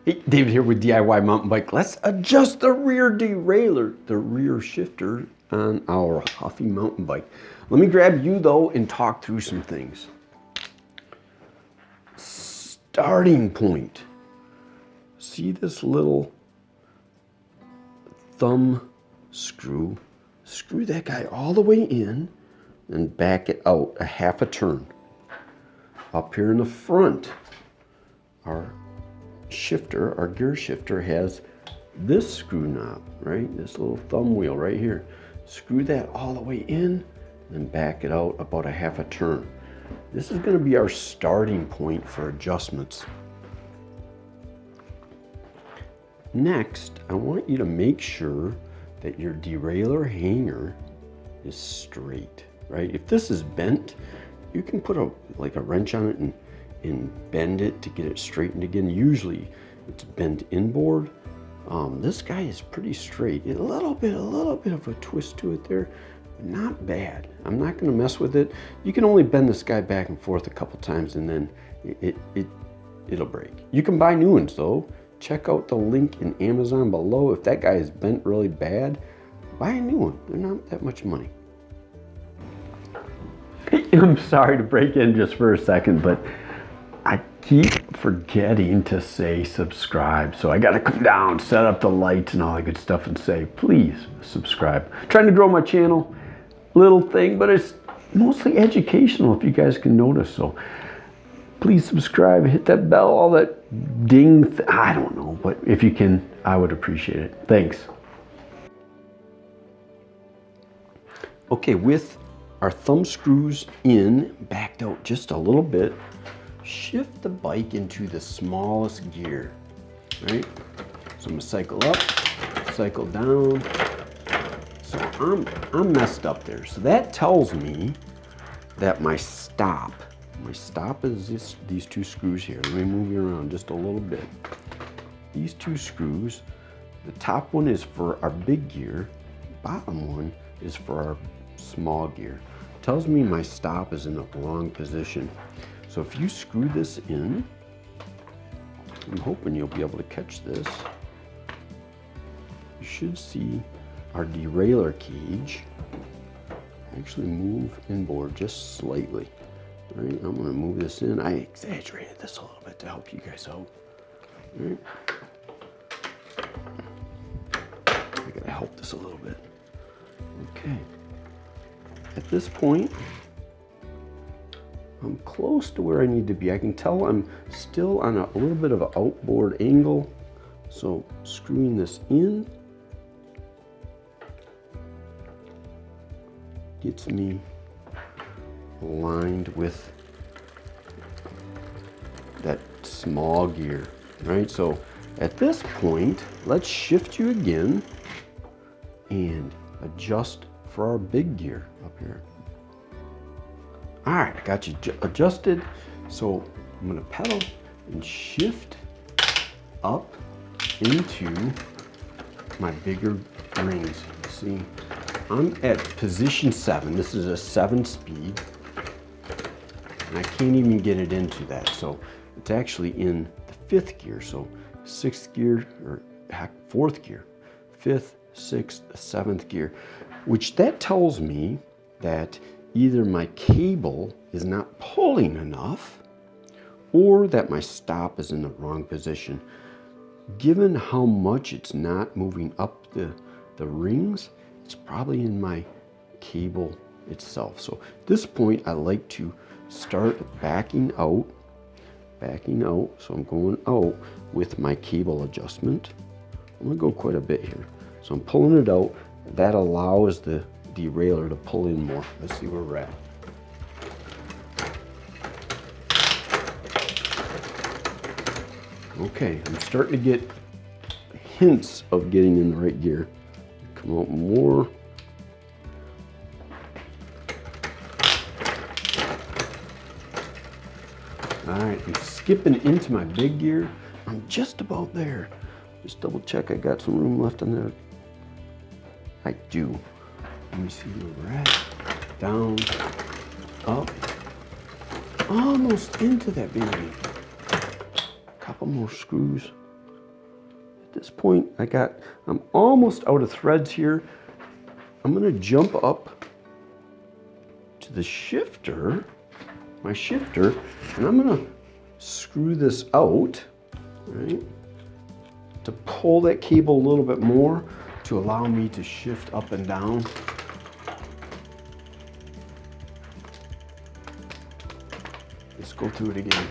Hey, David here with DIY Mountain Bike. Let's adjust the rear derailleur, the rear shifter on our Huffy mountain bike. Let me grab you though and talk through some things. Starting point. See this little thumb screw? Screw that guy all the way in and back it out a half a turn. Up here in the front, our shifter, our gear shifter has this screw knob, right? This little thumb wheel right here. Screw that all the way in and back it out about a half a turn. This is going to be our starting point for adjustments. Next, I want you to make sure that your derailleur hanger is straight, right? If this is bent, you can put a wrench on it and bend it to get it straightened again. Usually it's bent inboard. This guy is pretty straight. A little bit of a twist to it there. Not bad. I'm not going to mess with it. You can only bend this guy back and forth a couple times and then it'll break. You can buy new ones though. Check out the link in Amazon below. If that guy is bent really bad, buy a new one. They're not that much money. I'm sorry to break in just for a second, but I keep forgetting to say subscribe. So I got to come down, set up the lights and all that good stuff and say, please subscribe. I'm trying to grow my channel, little thing, but it's mostly educational if you guys can notice. So please subscribe, hit that bell, all that ding. I don't know, but if you can, I would appreciate it. Thanks. Okay, with our thumb screws in, backed out just a little bit, shift the bike into the smallest gear, right? So I'm gonna cycle up, cycle down. So I'm messed up there. So that tells me that my stop is these two screws here. Let me move you around just a little bit. These two screws, the top one is for our big gear, bottom one is for our small gear. Tells me my stop is in the wrong position. So if you screw this in, I'm hoping you'll be able to catch this. You should see our derailleur cage actually move inboard just slightly. Right, I'm gonna move this in. I exaggerated this a little bit to help you guys out. Right. I gotta help this a little bit. Okay. At this point, I'm close to where I need to be. I can tell I'm still on a little bit of an outboard angle. So screwing this in gets me aligned with that small gear, right? So at this point, let's shift you again and adjust for our big gear up here. All right, I got you adjusted. So I'm gonna pedal and shift up into my bigger rings. See, I'm at position 7. This is a 7-speed. And I can't even get it into that. So it's actually in the 5th gear. So 6th gear, or 4th gear, 5th, 6th, 7th gear, which that tells me that either my cable is not pulling enough or that my stop is in the wrong position. Given how much it's not moving up the rings, it's probably in my cable itself. So at this point, I like to start backing out. So I'm going out with my cable adjustment. I'm gonna go quite a bit here. So I'm pulling it out. That allows the derailleur to pull in more. Let's see where we're at. Okay, I'm starting to get hints of getting in the right gear. Come out more. All right, I'm skipping into my big gear. I'm just about there. Just double check I got some room left in there. I do. Let me see where we're at. Down, up, almost into that baby. Couple more screws. this point, I'm almost out of threads here. I'm gonna jump up to the shifter, my shifter, and I'm gonna screw this out, right, to pull that cable a little bit more to allow me to shift up and down. Let's go through it again.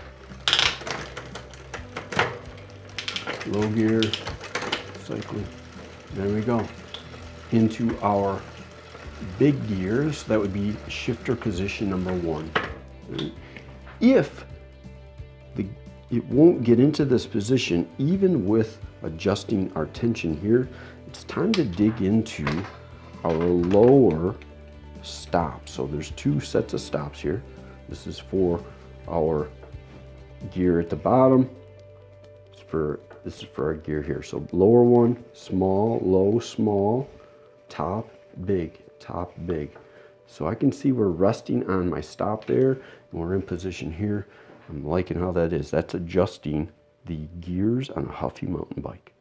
Low gear, cycling. There we go. Into our big gears, that would be shifter position number 1. Right? If it won't get into this position, even with adjusting our tension here, it's time to dig into our lower stop. So there's 2 sets of stops here. This is for our gear at the bottom. This is for our gear here. So lower one, small, low, small, top, big, top, big. So I can see we're resting on my stop there, and we're in position here. I'm liking how that is. That's adjusting the gears on a Huffy mountain bike.